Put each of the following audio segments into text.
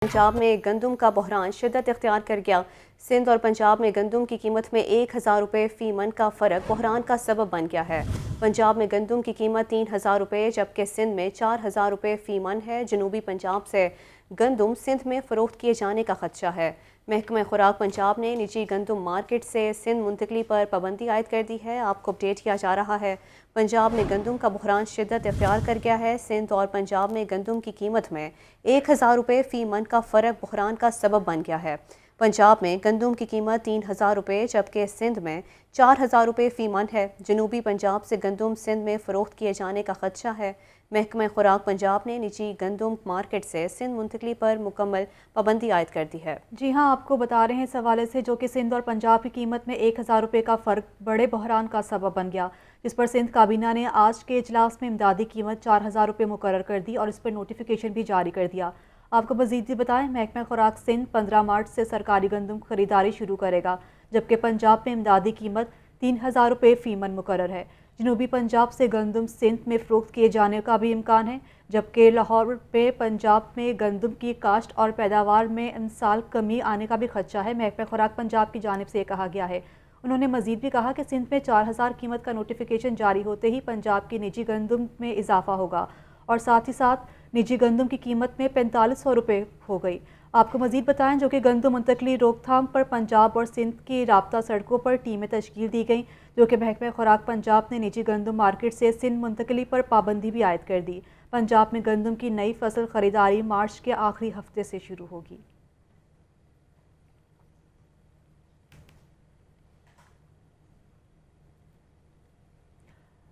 पंजाब में गंदम का बहरान शिद्दत इख्तियार कर गया। सिंध और पंजाब में गंदम की कीमत में 1000 रुपये फी मन का फ़र्क बहरान का सबब बन गया है। पंजाब में गंदम की कीमत 3000 रुपये जबकि सिंध में 4000 रुपये फी मन है। जनूबी पंजाब से गंदम सिंध में फ़रोख्त किए जाने का खदशा है। महकमा खुराक पंजाब ने निजी गंदम मार्केट से सिंध मुंतकली पर पाबंदी आयद कर दी है। आपको अपडेट किया जा रहा है, पंजाब में गंदम का बहरान शिद्दत इख्तियार कर गया है। सिंध और पंजाब में गंदम की कीमत में 1000 रुपये फी मन का फ़र्क बहरान का सबब बन गया है। पंजाब में गंदम की कीमत 3000 रुपये जबकि सिंध में 4000 रुपये फी मन है। जनूबी पंजाब से गंदम सिंध में फ़रोख्त किए जाने का खदशा है। महकमा खुराक पंजाब ने निजी गंदम मार्केट से सिंध मुंतकली पर मुकम्मल पाबंदी आयद कर दी है। जी हाँ, आपको बता रहे हैं इस हवाले से जो कि सिंध और पंजाब की कीमत में 1000 रुपये का फ़र्क बड़े बहरान का सबब बन गया, जिस पर सिंध काबीना ने आज के इजलास में इमदादी कीमत 4000 रुपये मुकर्रर कर दी और इस पर नोटिफिकेशन भी जारी कर दिया। आपको मज़ीद भी बताएं, महकमा खुराक सिंध 15 मार्च से सरकारी गंदम खरीदारी शुरू करेगा, जबकि पंजाब में इमदादी कीमत 3000 रुपये फ़ी मन मुकर्रर है। जनूबी पंजाब से गंदम सिंध में फ़रोख्त किए जाने का भी इम्कान है, जबकि लाहौर पे पंजाब में गंदम की काश्त और पैदावार में इन साल कमी आने का भी खदशा है। महकमा खुराक पंजाब की जानिब से कहा गया है। उन्होंने मज़ीद भी कहा कि सिंध में 4000 कीमत का नोटिफिकेशन जारी होते ही पंजाब की निजी गंदम में इजाफा होगा और साथ ही साथ निजी गंदम की कीमत में 4500 रुपये हो गई। आपको मज़ीद बताएं, जो कि गंदम मुंतकली रोकथाम पर पंजाब और सिंध की राब्ता सड़कों पर टीमें तश्कील दी गई, जो कि महकमा खुराक पंजाब ने निजी गंदम मार्केट से सिंध मुंतकली पर पाबंदी भी आयद कर दी। पंजाब में गंदम की नई फसल खरीदारी मार्च के आखिरी हफ्ते से शुरू होगी।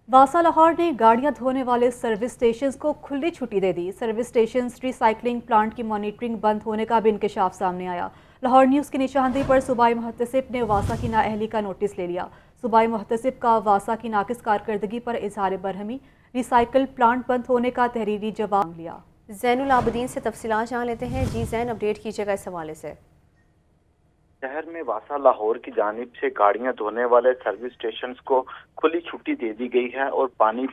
वासा लाहौर ने गाड़ियां धोने वाले सर्विस स्टेशंस को खुली छुट्टी दे दी। सर्विस स्टेशंस रिसाइकलिंग प्लांट की मॉनिटरिंग बंद होने का भी इंकशाफ सामने आया। लाहौर न्यूज़ की निशानदेही पर सूबाई मुहतसिब ने वासा की नाअहली का नोटिस ले लिया। सूबाई मुहतसिब का वासा की नाकिस कारकर्दगी पर इजहार बरहमी, रिसाइकल प्लांट बंद होने का तहरीरी जवाब लिया। ज़ैनुल आबदीन से तफसीलात जान लेते हैं। जी ज़ैन, अपडेट कीजिएगा इस हवाले से। शहर में वासा लाहौर की जानिब से गाड़ियां धोने वाले सर्विस स्टेशन को खुली छुट्टी दे दी गई है और पानी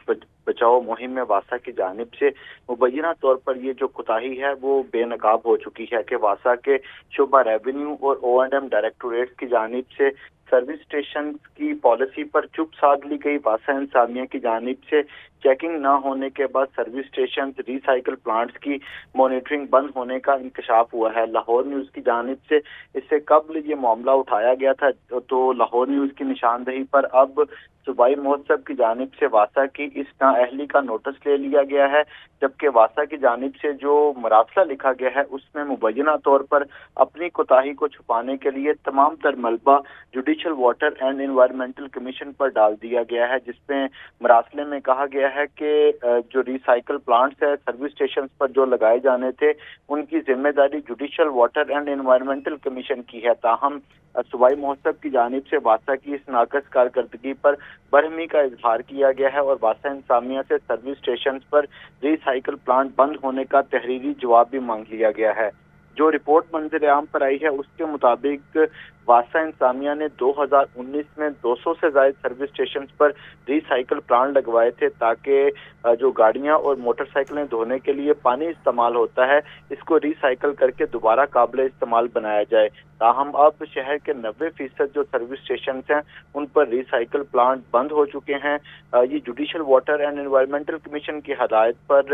बचाओ मुहिम में वासा की जानिब से मुबैना तौर पर ये जो कोताही है वो बेनकाब हो चुकी है कि वासा के शोबा रेवेन्यू और O&M डायरेक्टोरेट की जानिब से सर्विस स्टेशन की पॉलिसी पर चुप साध ली गई। वासा इंसामिया की जानिब से चेकिंग न होने के बाद सर्विस स्टेशन रिसाइकल प्लांट्स की मॉनिटरिंग बंद होने का इंकशाफ हुआ है। लाहौर न्यूज़ की जानिब से इससे कबल ये मामला उठाया गया था, तो लाहौर न्यूज़ की निशानदेही पर अब सूबाई महोत्सव की जानिब से वासा की इस नाअहली का नोटिस ले लिया गया है, जबकि वासा की जानिब से जो मरासला लिखा गया है उसमें मुबैना तौर पर अपनी कोताही को छुपाने के लिए तमाम तर मलबा judicial water and environmental commission पर डाल दिया गया है, जिसमें मरासले में कहा गया है कि जो रिसाइकल प्लांट्स है सर्विस स्टेशन पर जो लगाए जाने थे उनकी जिम्मेदारी judicial water and environmental commission की है। ताहम सूबाई महोत्सव की जानिब से वासा की इस नाकस कारकर्दगी पर बरहमी का इजहार किया गया है और वासा इंसामिया से सर्विस स्टेशन पर रिसाइकल प्लांट बंद होने का तहरीरी जवाब भी मांग लिया गया है। जो रिपोर्ट मंजर आम पर आई है उसके मुताबिक वासा इंसामिया ने 2019 में 200 से ज्यादा सर्विस स्टेशन पर रिसाइकल प्लांट लगवाए थे ताकि जो गाड़ियां और मोटरसाइकिलें धोने के लिए पानी इस्तेमाल होता है इसको रिसाइकल करके दोबारा काबिल इस्तेमाल बनाया जाए। ताहम अब शहर के 90% जो सर्विस स्टेशन हैं उन पर रिसाइकल प्लांट बंद हो चुके हैं। ये judicial water and environmental commission की हदायत पर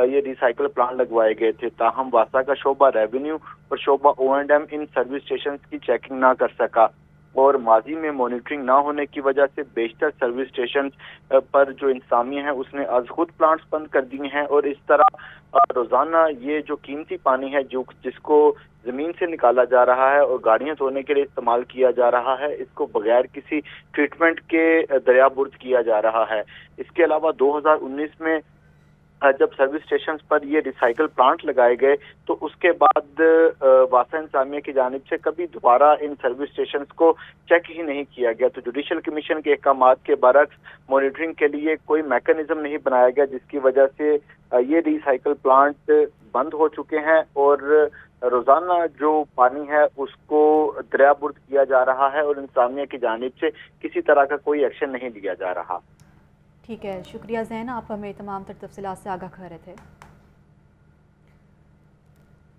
ये रिसाइकल प्लांट लगवाए गए थे। ताहम वासा का शोबा रेवेन्यू और शोबा O&M इन सर्विस स्टेशन की चेकिंग ना कर सका और माजी में मॉनिटरिंग ना होने की वजह से बेशतर सर्विस स्टेशन पर जो इंसामिया है उसने आज खुद प्लांट्स बंद कर दिए हैं और इस तरह रोजाना ये जो कीमती पानी है जो जिसको जमीन से निकाला जा रहा है और गाड़ियां धोने के लिए इस्तेमाल किया जा रहा है इसको बगैर किसी ट्रीटमेंट के दरियाबुर्द किया जा रहा है। इसके अलावा 2019 में जब सर्विस स्टेशन पर ये रिसाइकल प्लांट लगाए गए तो उसके बाद वासा इंसामिया की जानिब से कभी दोबारा इन सर्विस स्टेशन को चेक ही नहीं किया गया। तो जुडिशल कमीशन के अहकामात के बरक्स मॉनिटरिंग के लिए कोई मैकेनिज्म नहीं बनाया गया, जिसकी वजह से ये रिसाइकल प्लांट बंद हो चुके हैं और रोजाना जो पानी है उसको दरियाबुर्द किया जा रहा है और इंसामिया की जानिब से किसी तरह का कोई एक्शन नहीं लिया जा रहा। ठीक है, शुक्रिया ज़ैन, आप हमें तमाम तर तफसीलात से आगाह कर रहे थे।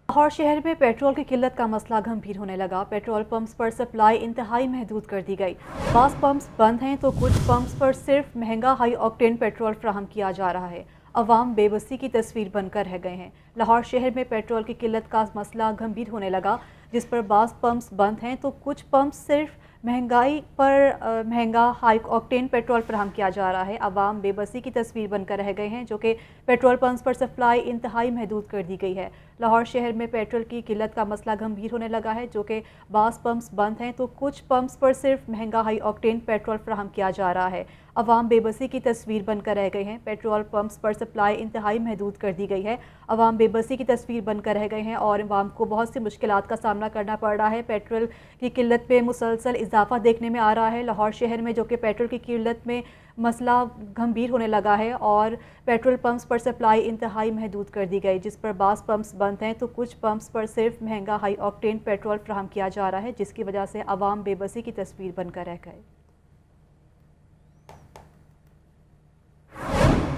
लाहौर शहर में पेट्रोल की किल्लत का मसला गंभीर होने लगा। पेट्रोल पंप्स पर सप्लाई इंतहाई महदूद कर दी गई। बास पंप्स बंद हैं तो कुछ पंप्स पर सिर्फ महंगा हाई ऑक्टेन पेट्रोल फराहम किया जा रहा है। अवाम बेबसी की तस्वीर बनकर रह गए हैं। लाहौर शहर में पेट्रोल की किल्लत का मसला गंभीर होने लगा, जिस पर बास पंप्स बंद हैं तो कुछ पंप्स सिर्फ महंगा हाई ऑक्टेन पेट्रोल फराहम किया जा रहा है। अवाम बेबसी की तस्वीर बनकर रह गए हैं, जो कि पेट्रोल पंप्स पर सप्लाई इंतहाई महदूद कर दी गई है। लाहौर शहर में पेट्रोल की किल्लत का मसला गंभीर होने लगा है, जो कि बास पंप्स बंद हैं तो कुछ पंप्स पर सिर्फ महंगा हाई ऑक्टेन पेट्रोल फराहम किया जा रहा है। अवाम बेबसी की तस्वीर बनकर रह गए हैं। पेट्रोल पंप्स पर सप्लाई इंतहाई महदूद कर दी गई है। अवाम बेबसी की तस्वीर बनकर रह गए हैं और अवाम को बहुत सी मुश्किलात का सामना करना पड़ रहा है। पेट्रोल की किल्लत में मुसलसल इजाफा देखने में आ रहा है। लाहौर शहर में जो कि पेट्रोल की किल्लत में मसला गंभीर होने लगा है और पेट्रोल पंप्स पर सप्लाई इंतहाई महदूद कर दी गई, जिस पर बास पंप्स बंद हैं तो कुछ पंप्स पर सिर्फ महंगा हाई ऑक्टेन पेट्रोल फराहम किया जा रहा है, जिसकी वजह से अवाम बेबसी की तस्वीर बनकर रह गए।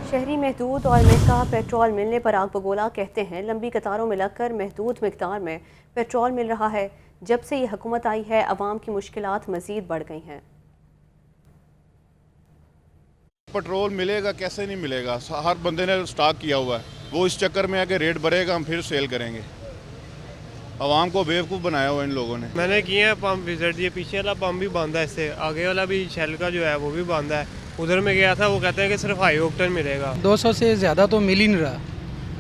शहरी महदूद और महंगा पेट्रोल मिलने पर आग बगोला कहते हैं। लंबी कतारों में लगकर महदूद मिकदार में पेट्रोल मिल रहा है। जब से ये हुकूमत आई है, अवाम की मुश्किलात मज़ीद बढ़ गई हैं। पेट्रोल मिलेगा कैसे नहीं मिलेगा, हर बंदे ने स्टॉक किया हुआ है। वो इस चक्कर में है कि रेट बढ़ेगा हम फिर सेल करेंगे। आवाम को बेवकूफ़ बनाया हुआ इन लोगों ने। मैंने किए हैं पंप विजिट दिए, पीछे वाला पंप भी बंद है, इससे आगे वाला भी शेल का जो है वो भी बंद है। उधर में गया था, वो कहते हैं कि सिर्फ हाई ऑक्टेन मिलेगा। 200 से ज़्यादा तो मिल ही नहीं रहा,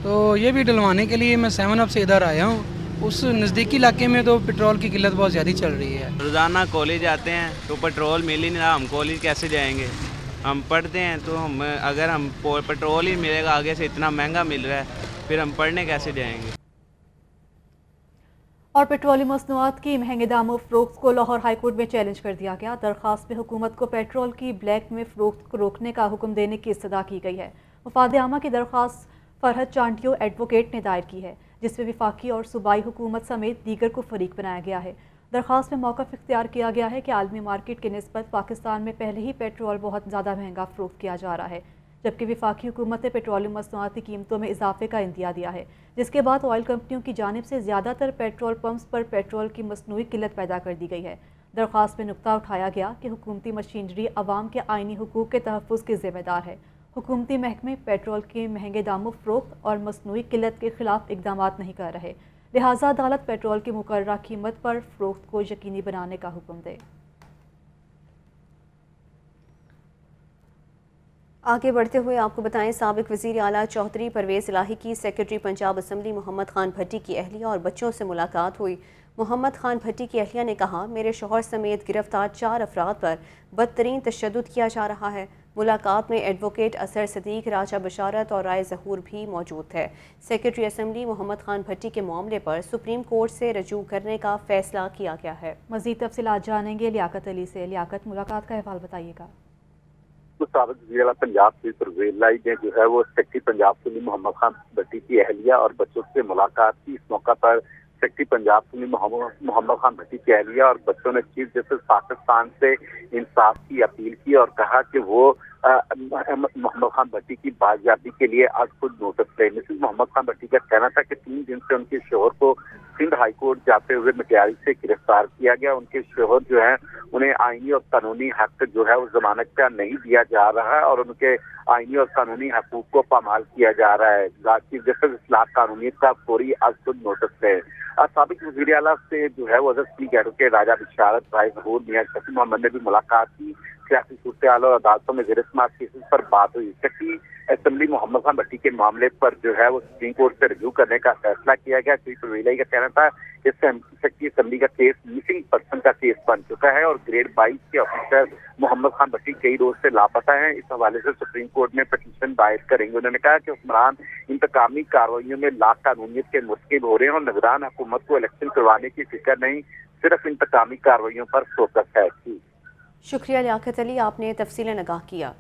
तो ये भी डलवाने के लिए मैं 7 अप से इधर आया हूँ। उस नज़दीकी इलाके में तो पेट्रोल की किल्लत बहुत ज़्यादा चल रही है। रोज़ाना कॉलेज आते हैं तो पेट्रोल मिल ही नहीं रहा, हम कॉलेज कैसे जाएंगे। हम पढ़ते हैं तो हम अगर हम पेट्रोल ही मिलेगा आगे से इतना महंगा मिल रहा है, फिर हम पढ़ने कैसे जाएंगे। और पेट्रोलियम मसनूआत की महंगे दामों फ़रोख्त को लाहौर हाई कोर्ट में चैलेंज कर दिया गया। दरख्वास्त में हुकूमत को पेट्रोल की ब्लैक में फ़रोख्त को रोकने का हुक्म देने की इस्तदा की गई है। मुफाद आमा की दरख्वास्त फरहद चांटियो एडवोकेट ने दायर की है, जिसमें विफाकी और सूबाई हुकूमत समेत दीगर को फरीक बनाया गया है। दरख्वास्त में मौक़िफ़ इख्तियार किया गया है कि आलमी मार्केट की निस्बत पाकिस्तान में पहले ही पेट्रोल बहुत ज़्यादा महंगा फ़रोख्त किया जा रहा है, जबकि विफाकी हुकूमत ने पेट्रोलियम मसनूआत की कीमतों में इजाफे का इंदिया दिया है, जिसके बाद ऑयल कंपनियों की जानिब से ज़्यादातर पेट्रोल पंप्स पर पेट्रोल की मसनूई किल्लत पैदा कर दी गई है। दरख्वास्त में नुक्ता उठाया गया कि हुकूमती मशीनरी अवाम के आइनी हुकूक के तहफ़्फ़ुज़ के ज़िम्मेदार है। हुकूमती महकमे पेट्रोल के महंगे दामों फ़रोख्त और मसनूई किल्लत के खिलाफ इक़दाम नहीं कर रहे, लिहाजा अदालत पेट्रोल की मुकर्ररा कीमत पर फ़रोख्त को यकीनी बनाने का हुक्म दे। आगे बढ़ते हुए आपको बताएं, साबिक वज़ीर आला चौधरी परवेज़ इलाही की सेक्रेटरी पंजाब असम्बली मोहम्मद खान भट्टी की अहलिया और बच्चों से मुलाकात हुई। मोहम्मद खान भट्टी की अहलिया ने कहा, मेरे शौहर समेत गिरफ्तार 4 अफराद पर बदतरीन तशद्दुद किया जा रहा है। मुलाकात में एडवोकेट असर सदीक, राजा बशारत और राय ज़हूर भी मौजूद थे। सेक्रेटरी असम्बली मोहम्मद खान भट्टी के मामले पर सुप्रीम कोर्ट से रजू करने का फैसला किया गया है। मज़ीद तफसीलात जानेंगे लियाकत अली से। लियाकत, मुलाकात का अहवाल बताइएगा। साबिक वज़ीर आला पंजाब की परवेज़ इलाही ने जो है वो सेक्रेटरी पंजाब सुन्नी मोहम्मद खान भट्टी की अहलिया और बच्चों से मुलाकात की। इस मौका पर सेक्रेटरी पंजाब सुन्नी मोहम्मद खान भट्टी की अहलिया और बच्चों ने चीफ जस्टिस पाकिस्तान से इंसाफ की अपील की और कहा कि वो मोहम्मद खान भट्टी की बाजियाबी के लिए आज खुद नोटिस लें। मिसेस मोहम्मद खान भट्टी का कहना था कि 3 दिन से उनके शोहर को सिंध हाई कोर्ट जाते हुए मटियारी से गिरफ्तार किया गया। उनके शोहर जो है उन्हें आईनी और कानूनी हक जो है वो जमानत का नहीं दिया जा रहा है और उनके आईनी और कानूनी हकूक को पामाल किया जा रहा है। चीफ जस्टिस इस्लाह कानूनीयत का फौरी आज खुद नोटिस है। साबिक वज़ीर आला से जो है वो एडवोकेट राजा बशारत, राय ज़हूर, मियां शफी मोहम्मद ने भी मुलाकात की। सियासी सूरत-ए-हाल और अदालतों में गिरफ्तार केसेस पर बात हुई। सेक्रेटरी असम्बली मोहम्मद खान भट्टी के मामले पर जो है वो सुप्रीम कोर्ट से रजू करने का फैसला किया गया। चीफ वज़ीर का कहना था कि सेक्रेटरी असम्बली का केस मिसिंग पर्सन का केस बन चुका है और ग्रेड 22 के ऑफिसर मोहम्मद खान भट्टी कई रोज से लापता है। इस हवाले से सुप्रीम कोर्ट में पिटीशन दायर करेंगे। उन्होंने कहा कि हुक्मरान इंतकामी कार्रवाइयों में ला कानूनियत के मुर्तकिब हो रहे हैं और निगरान हुकूमत को इलेक्शन करवाने की फिक्र नहीं, सिर्फ इंतकामी कार्रवाइयों पर फोकस है। शुक्रिया लियाकत अली, आपने तफसीलें आगाह किया।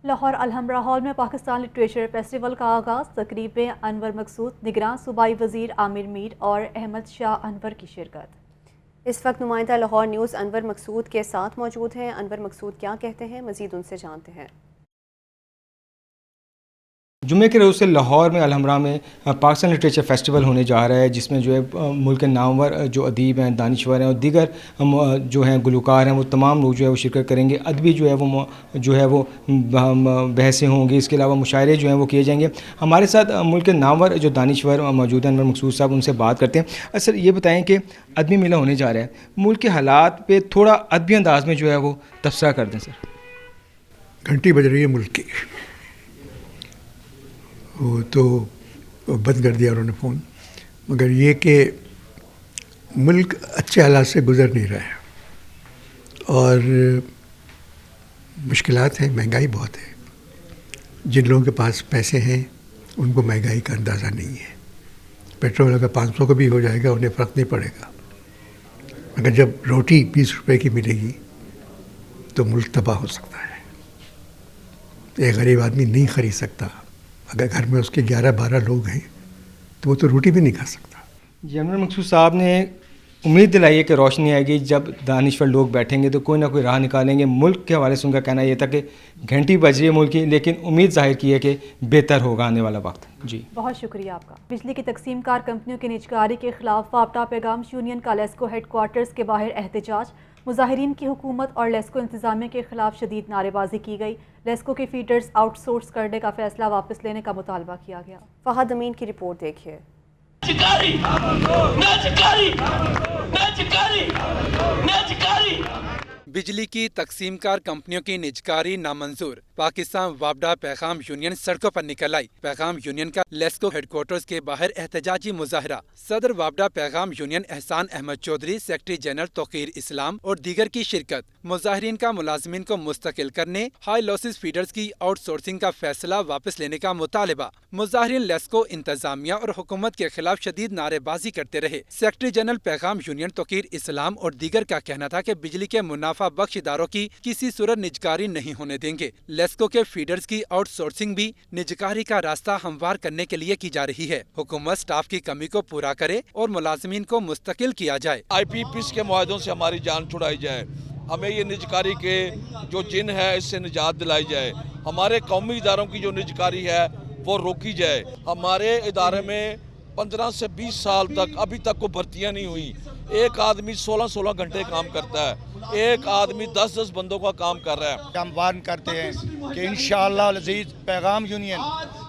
लाहौर अलहम्रा हॉल में पाकिस्तान लिटरेचर फेस्टिवल का आगाज़। तकरीब में अनवर मकसूद, निगरान सूबाई वज़ीर आमिर मीर और अहमद शाह अनवर की शिरकत। इस वक्त नुमाइंदा लाहौर न्यूज़ अनवर मकसूद के साथ मौजूद हैं। अनवर मकसूद क्या कहते हैं, मज़ीद उनसे जानते हैं। جمعے کے روز سے لاہور میں الحمرا میں پاکستان لٹریچر فیسٹیول ہونے جا رہا ہے، جس میں جو ہے ملک کے نامور جو ادیب ہیں، دانشور ہیں اور دیگر جو ہیں گلوکار ہیں، وہ تمام لوگ جو ہے وہ شرکت کریں گے. ادبی جو ہے وہ بحثیں ہوں گی، اس کے علاوہ مشاعرے جو ہیں وہ کیے جائیں گے. ہمارے ساتھ ملک کے نامور جو دانشور موجود ہیں، انور مقصود صاحب، ان سے بات کرتے ہیں. سر یہ بتائیں کہ ادبی میلہ ہونے جا رہا ہے، ملک کے حالات پہ تھوڑا ادبی انداز میں جو ہے وہ تبصرہ کر دیں سر. گھنٹی بج رہی ہے ملک کی، وہ تو بند کر دیا انہوں نے فون، مگر یہ کہ ملک اچھے حالات سے گزر نہیں رہا ہے اور مشکلات ہیں، مہنگائی بہت ہے. جن لوگوں کے پاس پیسے ہیں ان کو مہنگائی کا اندازہ نہیں ہے. پیٹرول اگر 500 کا بھی ہو جائے گا انہیں فرق نہیں پڑے گا، مگر جب روٹی 20 روپے کی ملے گی تو ملک تباہ ہو سکتا ہے. ایک غریب آدمی نہیں خرید سکتا، اگر گھر میں اس کے 11-12 لوگ ہیں تو وہ تو روٹی بھی نہیں کھا سکتا. انور مقصود صاحب نے امید دلائی ہے کہ روشنی آئے گی، جب دانشور لوگ بیٹھیں گے تو کوئی نہ کوئی راہ نکالیں گے. ملک کے حوالے سے ان کا کہنا یہ تھا کہ گھنٹی بج رہی ہے ملک کی، لیکن امید ظاہر کی ہے کہ بہتر ہوگا آنے والا وقت. جی بہت شکریہ آپ کا. بجلی کی تقسیم کار کمپنیوں کی نجکاری کے خلاف وابڈا پیغام یونین کا لیسکو ہیڈ کوارٹرز کے باہر احتجاج. مظاہرین کی حکومت اور لیسکو انتظامیہ کے خلاف شدید نعرے بازی کی گئی. لیسکو کے فیڈرز آؤٹ سورس کرنے کا فیصلہ واپس لینے کا مطالبہ کیا گیا. فہد امین کی رپورٹ دیکھیے. بجلی کی تقسیم کار کمپنیوں کی نجکاری نامنظور. پاکستان وابڈا پیغام یونین سڑکوں پر نکل آئی. پیغام یونین کا لیسکو ہیڈ کوارٹرز کے باہر احتجاجی مظاہرہ. صدر وابڈا پیغام یونین احسان احمد چودھری، سیکرٹری جنرل توقیر اسلام اور دیگر کی شرکت. مظاہرین کا ملازمین کو مستقل کرنے، ہائی لاسز فیڈرز کی آؤٹ سورسنگ کا فیصلہ واپس لینے کا مطالبہ. مظاہرین لیسکو انتظامیہ اور حکومت کے خلاف شدید نعرے بازی کرتے رہے. سیکرٹری جنرل پیغام یونین توقیر اسلام اور دیگر کا کہنا تھا کہ بجلی کے منافع بخش اداروں کی کسی صورت نجکاری نہیں ہونے دیں گے. لیسکو کے فیڈرز کی آؤٹ سورسنگ بھی نجکاری کا راستہ ہموار کرنے کے لیے کی جا رہی ہے. حکومت سٹاف کی کمی کو پورا کرے اور ملازمین کو مستقل کیا جائے. آئی پی پیس کے معاہدوں سے ہماری جان چھڑائی جائے. ہمیں یہ نجکاری کے جو جن ہے اس سے نجات دلائی جائے. ہمارے قومی اداروں کی جو نجکاری ہے وہ روکی جائے. ہمارے ادارے میں 15 سے 20 سال تک ابھی تک کوئی بھرتیاں نہیں ہوئی. ایک آدمی 16 گھنٹے کام کرتا ہے، ایک آدمی 10 بندوں کا کام کر رہا ہے. ہم وارن کرتے ہیں کہ انشاءاللہ العزیز پیغام یونین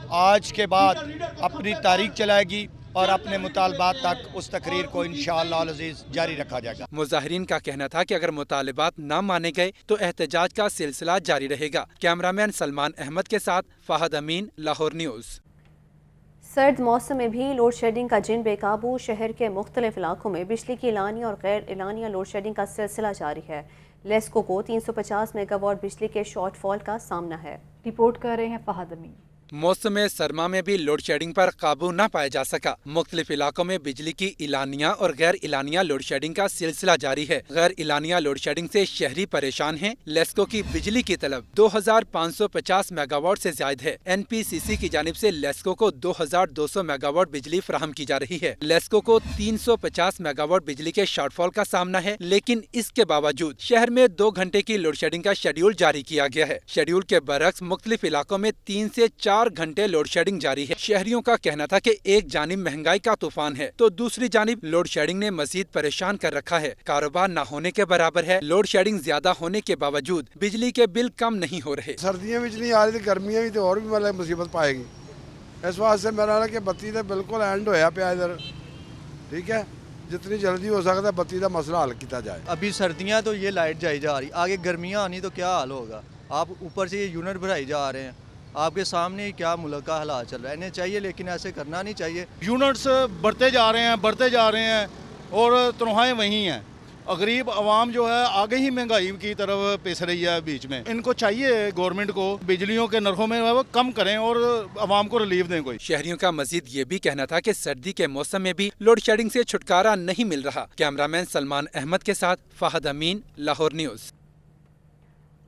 آج کے بعد اپنی تاریخ چلائے گی اور اپنے مطالبات تک اس تقریر کو انشاءاللہ العزیز جاری رکھا جائے گا. مظاہرین کا کہنا تھا کہ اگر مطالبات نہ مانے گئے تو احتجاج کا سلسلہ جاری رہے گا. کیمرامین سلمان احمد کے ساتھ فہد امین، لاہور نیوز. سرد موسم میں بھی لوڈ شیڈنگ کا جن بے قابو. شہر کے مختلف علاقوں میں بجلی کی اعلانیہ اور غیر اعلانیہ لوڈ شیڈنگ کا سلسلہ جاری ہے. لیسکو کو 350 میگا واٹ بجلی کے شارٹ فال کا سامنا ہے. رپورٹ کر رہے ہیں فہد امین. موسم سرما میں بھی لوڈ شیڈنگ پر قابو نہ پایا جا سکا. مختلف علاقوں میں بجلی کی اعلانیہ اور غیر اعلانیہ لوڈ شیڈنگ کا سلسلہ جاری ہے. غیر اعلانیہ لوڈ شیڈنگ سے شہری پریشان ہیں. لیسکو کی بجلی کی طلب 2550 میگا واٹ سے زائد ہے. این پی سی سی کی جانب سے لیسکو کو 2200 میگا واٹ بجلی فراہم کی جا رہی ہے. لیسکو کو 350 میگا واٹ بجلی کے شارٹ فال کا سامنا ہے، لیکن اس کے باوجود شہر میں 2 گھنٹے کی لوڈ شیڈنگ کا شیڈیول جاری کیا گیا ہے. شیڈیول کے برعکس مختلف علاقوں میں 3 سے 4 گھنٹے لوڈ شیڈنگ جاری ہے. شہریوں کا کہنا تھا کہ ایک جانب مہنگائی کا طوفان ہے تو دوسری جانب لوڈ شیڈنگ نے مزید پریشان کر رکھا ہے. کاروبار نہ ہونے کے برابر ہے. لوڈ شیڈنگ زیادہ ہونے کے باوجود بجلی کے بل کم نہیں ہو رہے. سردیاں بجلی آ رہی تھی، گرمیاں بھی تو اور بھی مطلب مصیبت پائے گی. اس واسطے میرا کہ بتی تو بالکل اینڈ ہویا پیا ادھر. ٹھیک ہے، جتنی جلدی ہو سکتا ہے بتی کا مسئلہ حل کیا جائے. ابھی سردیاں تو یہ لائٹ جائی جا رہی، آگے گرمیاں آنی تو کیا حال ہوگا. آپ اوپر سے یہ یونٹ بڑھائی جا رہے ہیں، آپ کے سامنے کیا ملک کا حالات چل رہا ہے. انہیں چاہیے لیکن ایسے کرنا نہیں چاہیے. یونٹس بڑھتے جا رہے ہیں اور تنخواہیں وہی ہیں. غریب عوام جو ہے آگے ہی مہنگائی کی طرف پیس رہی ہے. بیچ میں ان کو چاہیے گورنمنٹ کو بجلیوں کے نرخوں میں وہ کم کریں اور عوام کو ریلیف دیں. کوئی شہریوں کا مزید یہ بھی کہنا تھا کہ سردی کے موسم میں بھی لوڈ شیڈنگ سے چھٹکارا نہیں مل رہا. کیمرامین سلمان احمد کے ساتھ فہد امین، لاہور نیوز.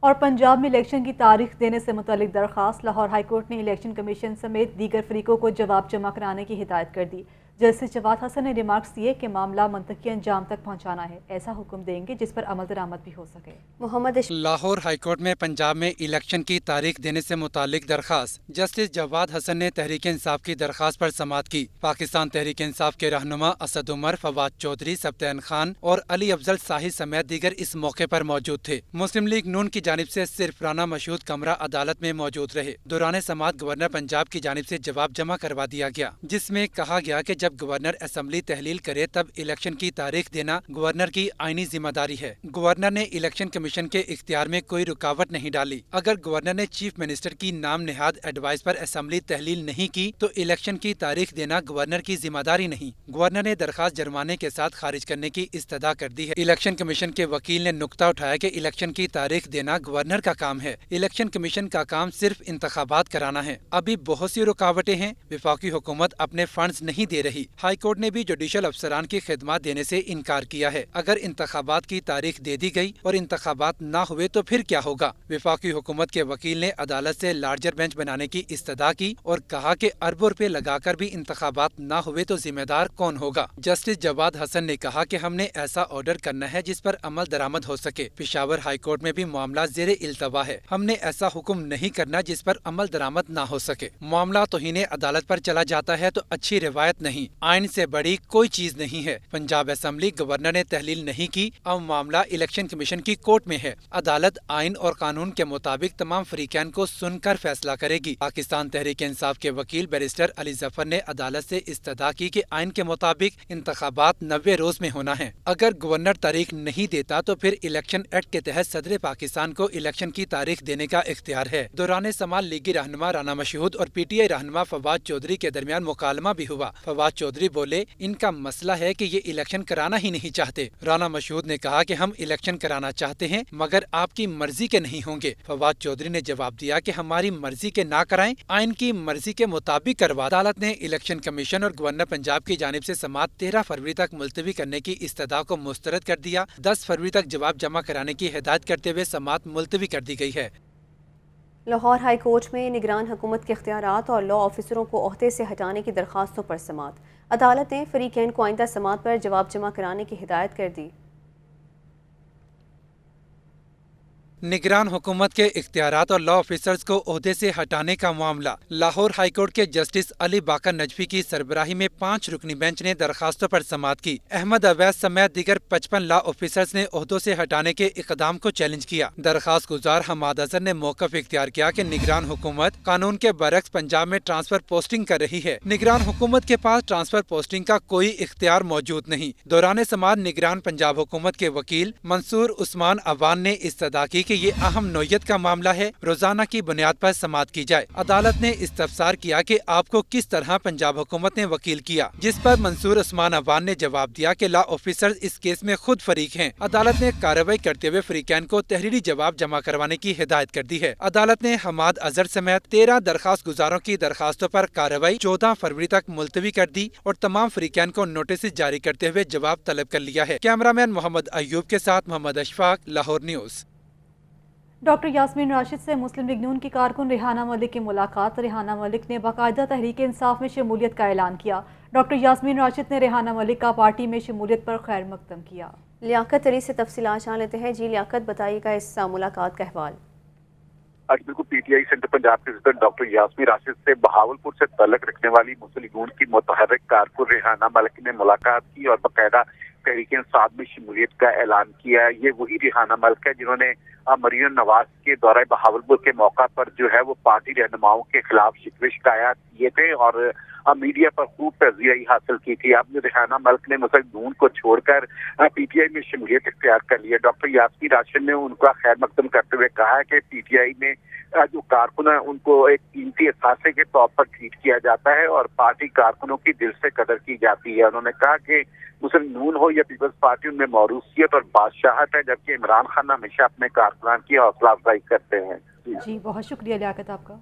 اور پنجاب میں الیکشن کی تاریخ دینے سے متعلق درخواست. لاہور ہائی کورٹ نے الیکشن کمیشن سمیت دیگر فریقوں کو جواب جمع کرانے کی ہدایت کر دی. जस्टिस जवाद हसन ने रिमार्क्स दिए कि मामला मंतकी अंजाम तक पहुंचाना है, ऐसा हुक्म देंगे जिस पर अमल दरामद भी हो सके। मोहम्मद लाहौर हाईकोर्ट में पंजाब में इलेक्शन की तारीख देने से मुतालिक दरखास्त। जस्टिस जवाद हसन ने तहरीक इंसाफ की दरखास्त पर समाअत की। पाकिस्तान तहरीक इंसाफ के रहनुमा असद उमर, फवाद चौधरी, सब्तैन खान और अली अफजल साहिद समेत दीगर इस मौके पर मौजूद थे। मुस्लिम लीग नून की जानिब से सिर्फ राना मशहूद कमरा अदालत में मौजूद रहे। दौरान समाअत गवर्नर पंजाब की जानिब से जवाब जमा करवा दिया गया, जिसमें कहा गया कि जब गवर्नर असेंबली तहलील करे तब इलेक्शन की तारीख देना गवर्नर की आईनी जिम्मेदारी है। गवर्नर ने इलेक्शन कमीशन के इख्तियार में कोई रुकावट नहीं डाली। अगर गवर्नर ने चीफ मिनिस्टर की नाम नेहाद एडवाइस पर असेंबली तहलील नहीं की तो इलेक्शन की तारीख देना गवर्नर की जिम्मेदारी नहीं। गवर्नर ने दरखास्त जुर्माने के साथ खारिज करने की इस्तदा कर दी है। इलेक्शन कमीशन के वकील ने नुक्ता उठाया कि इलेक्शन की तारीख देना गवर्नर का काम है, इलेक्शन कमीशन का काम सिर्फ इंतखाबात कराना है। अभी बहुत सी रुकावटें हैं, वफाकी हुकूमत अपने फंड्स नहीं दे रही। हाई कोर्ट ने भी जुडिशल अफसरान की खिदमत देने से इनकार किया है। अगर इंतखाबात की तारीख दे दी गई और इंतखाबात न हुए तो फिर क्या होगा। वफाकी हुकूमत के वकील ने अदालत से लार्जर बेंच बनाने की इस्तदा की और कहा कि अरबों रुपए लगाकर भी इंतखाबात न हुए तो जिम्मेदार कौन होगा। जस्टिस जवाद हसन ने कहा कि हमने ऐसा ऑर्डर करना है जिस पर अमल दरामद हो सके। पेशावर हाई कोर्ट में भी मामला ज़ेरे इल्तवा है। हमने ऐसा हुक्म नहीं करना जिस पर अमल दरामद न हो सके। मामला तौहीन अदालत पर चला जाता है तो अच्छी रिवायत नहीं, आइन से बड़ी कोई चीज नहीं है। पंजाब असेंबली गवर्नर ने तहलील नहीं की, अब मामला इलेक्शन कमीशन की कोर्ट में है। अदालत आइन और कानून के मुताबिक तमाम फरीकैन को सुनकर फैसला करेगी। पाकिस्तान तहरीक इंसाफ के वकील बैरिस्टर अली जफर ने अदालत से इस्तदा की कि आइन के मुताबिक इंतखाबात 90 रोज में होना है। अगर गवर्नर तारीख नहीं देता तो फिर इलेक्शन एक्ट के तहत सदर पाकिस्तान को इलेक्शन की तारीख देने का इख्तियार है। दौरान समाल लीगी रहनुमा राना मशहूद और PTI रहनुमा फवाद चौधरी के दरमियान मुकालमा भी हुआ। फवाद चौधरी बोले, इनका मसला है कि ये इलेक्शन कराना ही नहीं चाहते। राना मशहूद ने कहा कि हम इलेक्शन कराना चाहते हैं मगर आपकी मर्जी के नहीं होंगे। फवाद चौधरी ने जवाब दिया कि हमारी मर्जी के ना कराएं, आइन की मर्जी के मुताबिक करवा। अदालत ने इलेक्शन कमीशन और गवर्नर पंजाब की जानिब से समाअत 13 फरवरी तक मुलतवी करने की इस्तदा को मुस्तरद कर दिया। 10 फरवरी तक जवाब जमा कराने की हिदायत करते हुए समाअत मुलतवी कर दी गई है। लाहौर हाई कोर्ट में निगरान हुकूमत के इख्तियारात और लॉ ऑफिसरों को ओहदे से हटाने की दरखास्तों पर समाअत। अदालत ने फरीकैन को आइंदा समाअत पर जवाब जमा कराने की हिदायत कर दी। निगरान हुकूमत के इख्तियारात और लॉ ऑफिसर्स को ओहदे से हटाने का मामला। लाहौर हाई कोर्ट के जस्टिस अली बाकर नजफी की सरबराही में 5 रुकनी बेंच ने दरखास्तों पर समाअत की। अहमद अवैस समेत दीगर 55 लॉ ऑफिसर्स ने ओहदों से हटाने के इकदाम को चैलेंज किया। दरखास्त गुजार हमाद अजहर ने मौकफ इख्तियार किया कि निगरान हुकूमत कानून के बरक्स पंजाब में ट्रांसफर पोस्टिंग कर रही है। निगरान हुकूमत के पास ट्रांसफर पोस्टिंग का कोई इख्तियार मौजूद नहीं। दौरान समाअत निगरान पंजाब हुकूमत के वकील मंसूर उस्मान अवान ने इस्तदा की कि ये अहम नौयत का मामला है, रोजाना की बुनियाद पर समाअत की जाए। अदालत ने इस्तफसार किया कि आपको किस तरह पंजाब हुकूमत ने वकील किया, जिस पर मंसूर उस्मान अवान ने जवाब दिया कि लॉ ऑफिसर्स इस केस में खुद फरीक हैं। अदालत ने कार्रवाई करते हुए फरीकैन को तहरीरी जवाब जमा करवाने की हिदायत कर दी है। अदालत ने हमाद अजहर समेत 13 दरखास्त गुजारों की दरखास्तों पर कार्रवाई 14 फरवरी तक मुलतवी कर दी और तमाम फरीकैन को नोटिस जारी करते हुए जवाब तलब कर लिया है। कैमरामैन मोहम्मद अयूब के साथ मोहम्मद अशफाक, लाहौर न्यूज़। डॉक्टर यास्मीन राशिद से मुस्लिम लीग नून की कारकुन रेहाना मलिक की मुलाकात। रेहाना मलिक ने बाकायदा तहरीक इंसाफ में शमूलियत का ऐलान किया। डॉक्टर यास्मीन राशिद ने रेहाना मलिक का पार्टी में शमूलियत पर खैर मकदम किया। लियाकत अली से तफसीलात जान लेते हैं। जी लियाकत, बताइएगा इस मुलाकात का अहवाल। आज बिल्कुल PTI सेंटर पंजाब के सदर डॉक्टर यास्मीन राशिद से बहावलपुर से तल्लक रखने वाली मुस्लिम लीग नून की मुतहर्रिक कारकुन रेहाना मलिक ने मुलाकात की और बाकायदा तहरीक इंसाफ में शमूलियत का ऐलान किया। ये वही रेहाना मलिक है जिन्होंने मरीम नवाज के दौरे बहावलपुर के मौका पर जो है वो पार्टी रहनुमाओं के खिलाफ शिकवे शिकायत किए थे और मीडिया पर खूब तज़किया हासिल की थी। अब रेहाना मलिक ने मुस्लिम लीग नून को छोड़कर PTI में शमूलियत इख्तियार कर लिया। डॉक्टर यास्मीन राशिद ने उनका खैर मकदम करते हुए कहा है कि PTI में जो कारकुन है उनको एक कीमती असासे के तौर पर ट्रीट किया जाता है और पार्टी कारकुनों की दिल से कदर की जाती है। उन्होंने कहा कि मुस्लिम नून हो या पीपल्स पार्टी, उनमें मौरूसियत और बादशाहत है, जबकि इमरान खान हमेशा अपने कारकुनान की हौसला अफजाई करते हैं। जी बहुत शुक्रिया लियाकत आपका।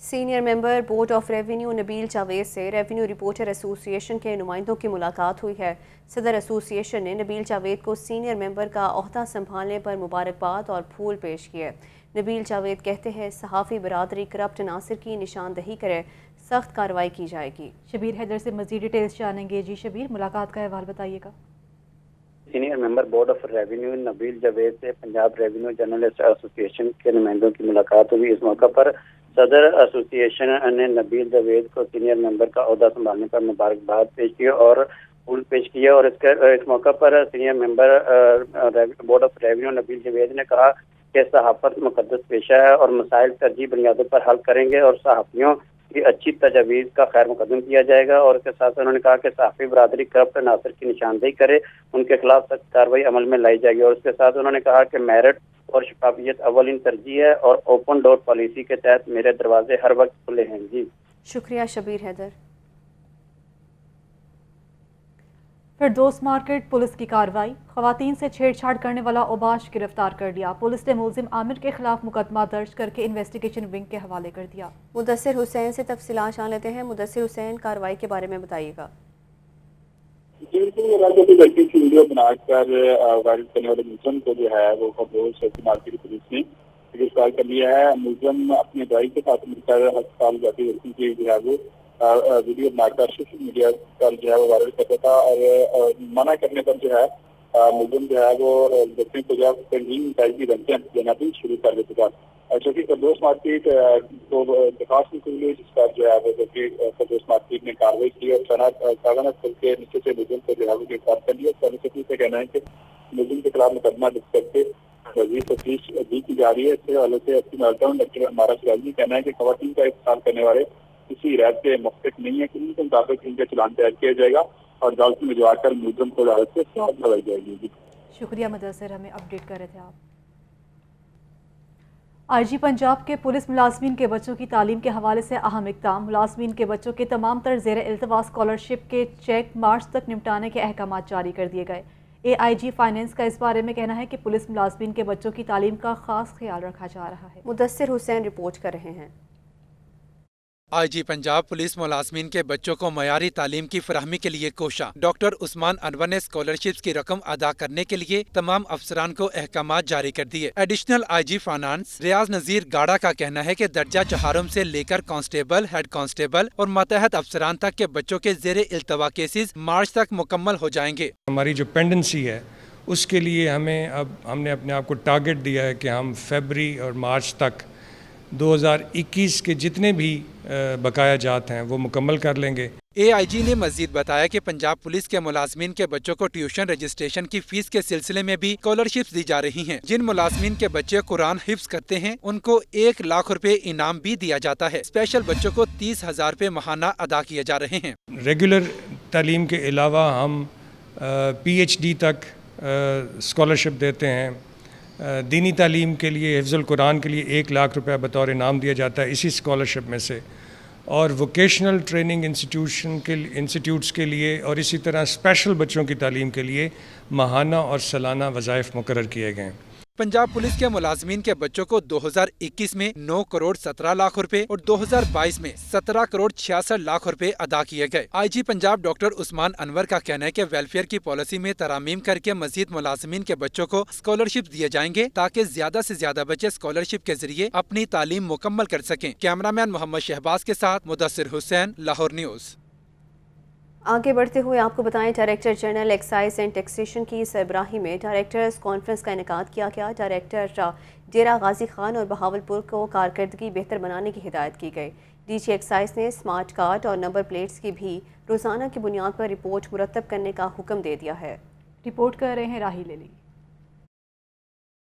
Senior member board of revenue Nabeel Javed से रेवेन्यू रिपोर्टर एसोसिएशन के नुमाइंदों की मुलाकात हुई है। सदर एसोसिएशन ने नबील जावेद को सीनियर मेंबर का ओहदा संभालने पर मुबारकबाद और फूल पेश किए। نبیل جاوید کہتے ہیں صحافی برادری کرپٹ عناصر کی نشاندہی کرے سخت کارروائی کی جائے گی۔ شبیر حیدر سے مزید ڈیٹیلز جانیں گے۔ جی شبیر، ملاقات کا احوال بتائیے گا۔ Senior member board of revenue Nabeel Javed سے پنجاب ریونیو جرنلسٹ ایسوسی ایشن کے نمائندوں کی ملاقات ہوئی۔ اس موقع پر صدر ایسوسی ایشن نے نبیل جاوید کو سینئر ممبر کا عہدہ سنبھالنے پر مبارکباد پیش کی اور پھول پیش کیا، اور اس موقع پر senior member board of revenue Nabeel Javed نے کہا کہ صحافت مقدس پیشہ ہے اور مسائل ترجیح بنیادوں پر حل کریں گے اور صحافیوں کی اچھی تجاویز کا خیر مقدم کیا جائے گا، اور اس کے ساتھ انہوں نے کہا کہ صحافی برادری کرپٹ عناصر کی نشاندہی کرے، ان کے خلاف سخت کارروائی عمل میں لائی جائے گی، اور اس کے ساتھ انہوں نے کہا کہ میرٹ اور شفافیت اولین ترجیح ہے اور اوپن ڈور پالیسی کے تحت میرے دروازے ہر وقت کھلے ہیں۔ جی شکریہ شبیر حیدر۔ فردوس مارکیٹ پولیس کی کارروائی، خواتین سے چھیڑ چھاڑ کرنے والا اوباش گرفتار کر لیا۔ پولیس نے ملزم عامر کے خلاف مقدمہ درج کر کے انویسٹیگیشن ونگ کے حوالے کر دیا۔ مدثر حسین سے تفصیلات جان لیتے ہیں۔ مدثر حسین، کارروائی کے بارے میں بتائیے گا۔ لڑکی کی ویڈیو بنا کر وائرل کرنے والے ملزم کو جو ہے وہ فردوس مارکیٹ پولیس نے گرفتار کر لیا ہے۔ ملزم اپنے بھائی کے ساتھ مل کر ہسپتال جاتی لڑکی کی جو ہے وہ ویڈیو بنا کر سوشل میڈیا پر جو ہے وہ وائرل کرتا تھا، اور منع کرنے پر جو ہے ملزم جو ہے وہ لڑکی کو جو ہے سنگین مسائل کی دھمکیاں دینا بھی شروع کر دیتا تھا، جو کہ فردوس مارکیٹ کو درخواست کی ہوئی، جس پر جو ہے وہ فردوس مارکیٹ نے کارروائی کی اور سالانہ کر کے نیچے سے ملزم کو جو ہے وہ گرفتار کر لیا۔ سرکاری سے کہنا ہے کہ ملزم کے خلاف مقدمہ درج کر کے مزید تفتیش بھی کی جا رہی ہے۔ اس حوالے سے ڈاکٹر ہمارا سراجی کہنا ہے کہ خواتین کا استعمال کرنے والے کسی ہدایت کے مختلف نہیں ہے، کسی کے مطابق ان کا چلان تیار کیا جائے گا اور عدالت میں بھجوا کر ملزم کو عدالت سے سزا دلائی جائے گی۔ شکریہ مدثر، ہمیں اپڈیٹ کر رہے تھے آپ۔ آئی جی پنجاب کے پولیس ملازمین کے بچوں کی تعلیم کے حوالے سے اہم اقدام، ملازمین کے بچوں کے تمام تر زیر التوا اسکالرشپ کے چیک مارچ تک نمٹانے کے احکامات جاری کر دیے گئے۔ اے آئی جی فائنینس کا اس بارے میں کہنا ہے کہ پولیس ملازمین کے بچوں کی تعلیم کا خاص خیال رکھا جا رہا ہے۔ مدثر حسین رپورٹ کر رہے ہیں۔ آئی جی پنجاب پولیس ملازمین کے بچوں کو معیاری تعلیم کی فراہمی کے لیے کوشاں۔ ڈاکٹر عثمان انور نے اسکالرشپس کی رقم ادا کرنے کے لیے تمام افسران کو احکامات جاری کر دیے۔ ایڈیشنل آئی جی فائنانس ریاض نذیر گاڑا کا کہنا ہے کہ درجہ چہارم سے لے کر کانسٹیبل، ہیڈ کانسٹیبل اور ماتحت افسران تک کے بچوں کے زیر التوا کیسز مارچ تک مکمل ہو جائیں گے۔ ہماری جو پینڈنسی ہے اس کے لیے ہم نے اپنے آپ کو ٹارگٹ دیا ہے کہ ہم فیبری اور مارچ تک 2021 کے جتنے بھی بقایا جات ہیں وہ مکمل کر لیں گے۔ اے آئی جی نے مزید بتایا کہ پنجاب پولیس کے ملازمین کے بچوں کو ٹیوشن رجسٹریشن کی فیس کے سلسلے میں بھی اسکالرشپس دی جا رہی ہیں۔ جن ملازمین کے بچے قرآن حفظ کرتے ہیں ان کو 1 لاکھ روپے انعام بھی دیا جاتا ہے۔ اسپیشل بچوں کو 30,000 روپے ماہانہ ادا کیے جا رہے ہیں۔ ریگولر تعلیم کے علاوہ ہم پی ایچ ڈی تک اسکالرشپ دیتے ہیں۔ دینی تعلیم کے لیے حفظ القرآن کے لیے 1 لاکھ روپے بطور انعام دیا جاتا ہے اسی اسکالرشپ میں سے، اور ووکیشنل ٹریننگ انسٹیٹیوٹس کے لیے اور اسی طرح اسپیشل بچوں کی تعلیم کے لیے ماہانہ اور سالانہ وظائف مقرر کیے گئے ہیں۔ پنجاب پولیس کے ملازمین کے بچوں کو 2021 میں 9 کروڑ 17 لاکھ روپے اور 2022 میں 17 کروڑ 66 لاکھ روپے ادا کیے گئے۔ آئی جی پنجاب ڈاکٹر عثمان انور کا کہنا ہے کہ ویلفیئر کی پالیسی میں ترامیم کر کے مزید ملازمین کے بچوں کو اسکالرشپ دیے جائیں گے تاکہ زیادہ سے زیادہ بچے اسکالرشپ کے ذریعے اپنی تعلیم مکمل کر سکیں۔ کیمرامین محمد شہباز کے ساتھ مدثر حسین، لاہور نیوز۔ آگے بڑھتے ہوئے آپ کو بتائیں، director general excise and taxation کی سربراہی میں ڈائریکٹرز کانفرنس کا انعقاد کیا گیا۔ ڈائریکٹر ڈیرہ غازی خان اور بہاولپور کو کارکردگی بہتر بنانے کی ہدایت کی گئی۔ ڈی جی ایکسائز نے اسمارٹ کارڈ اور نمبر پلیٹس کی بھی روزانہ کی بنیاد پر رپورٹ مرتب کرنے کا حکم دے دیا ہے۔ رپورٹ کر رہے ہیں Raheel Ali.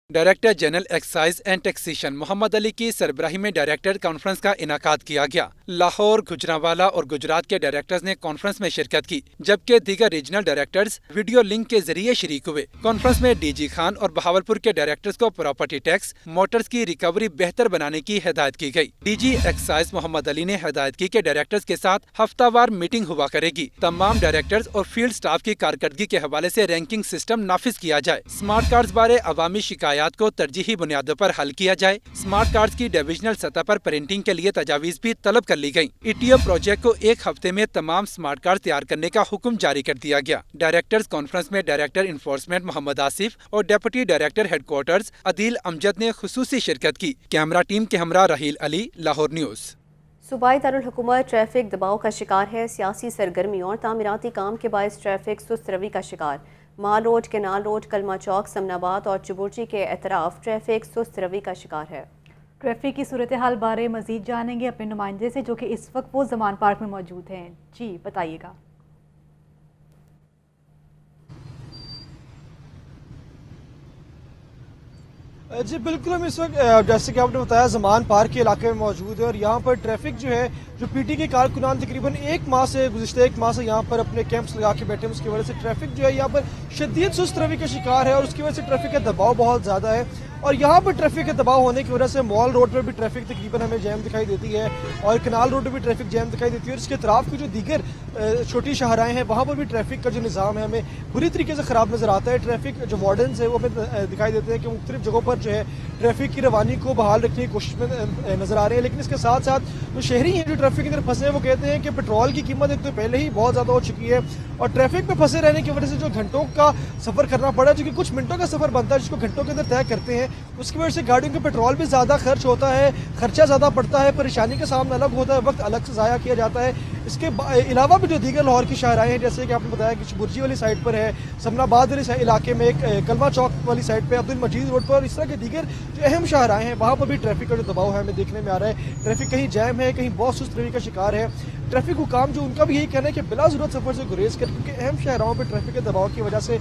Director general excise and taxation Muhammad Ali کی سربراہی میں ڈائریکٹر کانفرنس کا انعقاد کیا گیا۔ لاہور، گجرانوالہ اور گجرات کے ڈائریکٹرز نے کانفرنس میں شرکت کی، جبکہ دیگر ریجنل ڈائریکٹرز ویڈیو لنک کے ذریعے شریک ہوئے۔ کانفرنس میں ڈی جی خان اور بہاولپور کے ڈائریکٹرز کو پراپرٹی ٹیکس، موٹرز کی ریکوری بہتر بنانے کی ہدایت کی گئی۔ ڈی جی ایکسائز محمد علی نے ہدایت کی کہ ڈائریکٹرز کے ساتھ ہفتہ وار میٹنگ ہوا کرے گی۔ تمام ڈائریکٹرز اور فیلڈ سٹاف کی کارکردگی کے حوالے سے رینکنگ سسٹم نافذ کیا جائے۔ اسمارٹ کارڈز بارے عوامی شکایات کو ترجیحی بنیادوں پر حل کیا جائے۔ اسمارٹ کارڈز کی ڈویژنل سطح پر پرنٹنگ کے لیے تجاویز بھی طلب कर ली गयी। ETO प्रोजेक्ट को 1 हफ्ते में तमाम स्मार्ट कार्ड तैयार करने का हुक्म जारी कर दिया गया। डायरेक्टर्स कॉन्फ्रेंस में डायरेक्टर इन्फोर्समेंट मोहम्मद आसिफ और deputy director headquarters Adeel Amjad ने खुसूसी शिरकत की। कैमरा टीम के हमरा रहील अली, लाहौर न्यूज़। सूबाई दारुल हुकूमत ट्रैफिक दबाव का शिकार है। सियासी सरगर्मियों और तामीराती काम के बायस ट्रैफिक सुस्त रवि का शिकार। माल रोड, केनाल रोड, कलमा चौक, समनाबाद और चुबुर्जी के अतराफ ट्रैफिक सुस्त रवि का शिकार है। ट्रैफिक की सूरत हाल बारे मजीद जानेंगे अपने नुमाइंदे से, जो कि इस वक्त वो ज़मान पार्क में मौजूद हैं। जी बताइएगा। जी बिल्कुल, हम इस वक्त जैसे कि आपने बताया ज़मान पार्क के इलाके में मौजूद है और यहाँ पर ट्रैफिक जो है, जो पीटी के कारकुनान तकरीबन गुज़िश्ता एक माह से यहाँ पर अपने कैंप्स लगा के बैठे हैं, उसकी वजह से ट्रैफिक जो है यहाँ पर शदीद सुस्त रवि का शिकार है और उसकी वजह से ट्रैफिक का दबाव बहुत ज़्यादा है। और यहाँ पर ट्रैफिक का दबाव होने की वजह से मॉल रोड पर भी ट्रैफिक तकरीबन हमें जैम दिखाई देती है और कनाल रोड पर भी ट्रैफिक जैम दिखाई देती है और इसके अतराफ की जो दीगर छोटी शाहराएँ हैं वहाँ पर भी ट्रैफिक का जो निज़ाम है हमें बुरी तरीके से ख़राब नज़र आता है। ट्रैफिक जो वार्डन्स है वो हमें दिखाई देते हैं कि मुख्तलिफ जगहों पर जो है ट्रैफिक की रवानी को बहाल रखने की कोशिश में नज़र आ रहे हैं, लेकिन इसके साथ साथ जो शहरी हैं जो ट्रैफिक के अंदर फंसे हैं वो कहते हैं कि पेट्रोल की कीमत एक तो पहले ही बहुत ज़्यादा हो चुकी है और ट्रैफिक में फंसे रहने की वजह से जो घंटों का सफ़र करना पड़ा, जो कि कुछ मिनटों का सफ़र बनता है जिसको घंटों के अंदर तय करते हैं, उसकी वजह से गाड़ियों के पेट्रोल भी ज़्यादा खर्च होता है, खर्चा ज़्यादा पड़ता है, परेशानी का सामना अलग होता है, वक्त अलग से ज़ाया किया जाता है। इसके अलावा भी जो दीगर लाहौर की शाहराएँ हैं, जैसे कि आपने बताया कि चुबुर्जी वाली साइड पर है, समनाबाद वाली इलाके में, एक कलमा चौक वाली साइड पर, अब्दुल मजीद रोड पर, इस तरह के दीगर जो अहम शाहराएँ हैं वहाँ पर भी ट्रैफिक का जो दबाव है हमें देखने में आ रहा है। ट्रैफिक कहीं जैम है, कहीं बहुत सुस्त रवि का शिकार है। ट्रैफिक हुकाम जो उनका भी यही कहना है कि बिला ज़रूरत सफ़र से गुरेज कर, क्योंकि अहम शहरों पर ट्रैफिक के दबाव की वजह से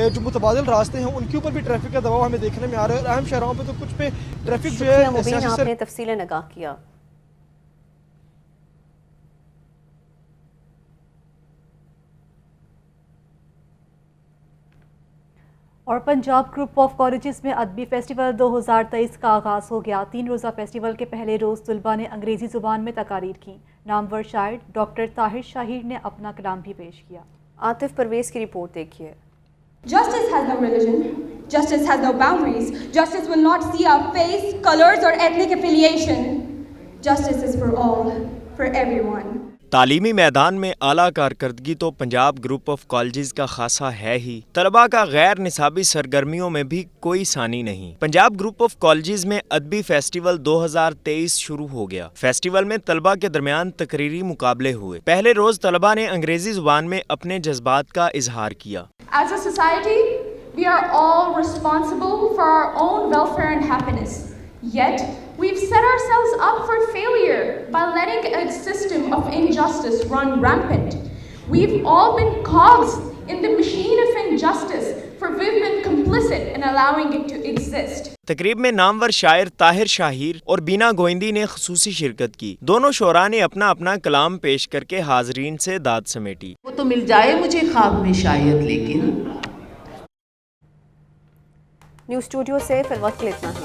जो मुतबादिल रास्ते हैं उनके ऊपर भी ट्रैफिक का दबाव हमें देखने में आ रहा है और अहम शहरों पर तो कुछ पे ट्रैफिक जो है आपने तफसीलें नगाह किया। और पंजाब ग्रुप ऑफ कॉलेजेस में अदबी फेस्टिवल 2023 का आगाज़ हो गया। 3 रोज़ा फेस्टिवल के पहले रोज़ तलबा ने अंग्रेज़ी ज़ुबान में तकारीर की। नामवर शायर डॉक्टर ताहिर शाहिर ने अपना कलाम भी पेश किया। आतिफ परवेज़ की रिपोर्ट देखिए। Justice has no religion. Justice has no boundaries. Justice will not see our face, colors or ethnic affiliation. Justice is for all, for everyone. तालीमी मैदान में आला कारकर्दगी तो पंजाब ग्रुप ऑफ कॉलेजेस का खासा है ही, तलबा का गैर निसाबी सरगर्मियों में भी कोई सानी नहीं। पंजाब ग्रुप ऑफ कॉलेजेस में अदबी फेस्टिवल 2023 शुरू हो गया। फेस्टिवल में तलबा के दरमियान तकरीरी मुकाबले हुए। पहले रोज तलबा ने अंग्रेजी जुबान में अपने जज्बात का इजहार किया। As a society, we are all responsible for our own welfare and happiness. Yet, we've set ourselves up for failure by letting a system of injustice run rampant. We've all been cogs in the machine of injustice, for we've been complicit in allowing it to exist. तकरीब में नामवर शायर ताहिर शाहिर और बीना गोइंदी ने खुसूसी शिरकत की। दोनों शोरा ने अपना अपना कलाम पेश करके हाजरीन से दाद समेटी। वो तो मिल जाए मुझे ख्वाब में शायद, लेकिन न्यूज़ स्टूडियो से फिर वक्त इतना ही।